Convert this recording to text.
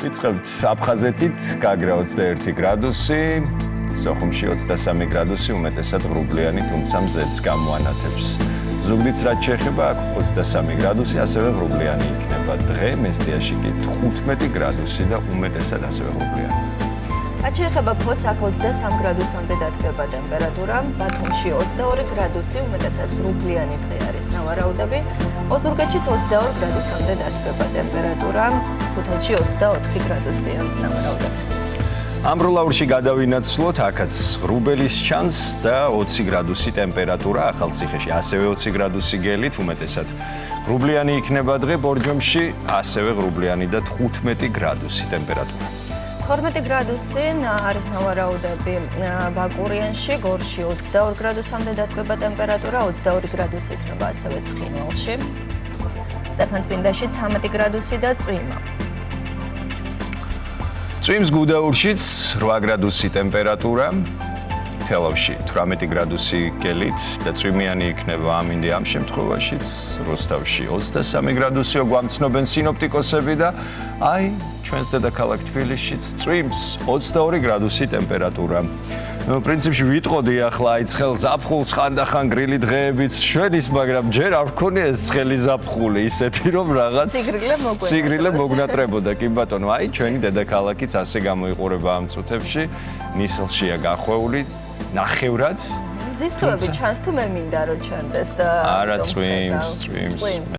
ვიწყებთ აფხაზეთით, გაგრა 21 გრადუსი, სოხუმში 23 გრადუსი, უმეტესად ღრუბლიანი, თუმცა მზეც გამოანათებს. ზუგდიდს რაც შეეხება, აქ 23 გრადუსი, ასევე ღრუბლიანი იქნება. დღე მესტიაში კი 15 გრადუსი და უმეტესად ასევე ღრუბლიანი. რაც შეეხება ფოთს, აქ 23 გრადუსამდე დადგება ტემპერატურა, ბათუმში 22 გრადუსი, უმეტესად ღრუბლიანი დღე არის ნავარაუდები. ოზურგეთშიც 22 გრადუსამდე დადგება ტემპერატურა, ქუთაისში 24 გრადუსია ნავარაუდები. ამბროლაურში გადავინაცვლოთ, აქაც ღრუბელის ჩანს და 20 გრადუსი ტემპერატურა, ახალციხეში ასევე 20 გრადუსი გელით, უმეტესად ღრუბლიანი იქნება დღე, ბორჯომში ასევე ღრუბლიანი და 15 გრადუსი ტემპერატურა. 12 გრადუსი არის ნავარაუდები ბაკურიანში, გორში 22 გრადუსამდე დადგება ტემპერატურა, 22 გრადუსი იქნება ასევე ცხინვალში. სტეფანწმინდაში 13 გრადუსი და წვიმა. წვიმს გუდაურშიც 8 გრადუსი ტემპერატურა, თელავში 18 გრადუსი გელით და წვიმიანი იქნება ამინდი ამ შემთხვევაშიც, როსტავში 23 გრადუსიო გვამცნობენ სინოპტიკოსები და აი ჩვენს დედაქალაქ თბილისშიც წვიმს 22 გრადუსი ტემპერატურა. პრინციპში ვიტყოდი ახლა აი ცხელ ზაფხულს ხანდახან გრილი დღეებით შველის, მაგრამ ჯერ არ ვქონია ეს ცხელი ზაფხული, ისეთი რომ რაღაც სიგრილე მოგნატრებოდა. კი ბატონო, აი ჩვენი დედაქალაქიც ასე გამოიყურება ამ წუთებში, ნისლშია გახვეული, ნახევრად. მზის ხმები ჩანს თუ მე მინდა რომ ჩანდეს და არა წვიმს.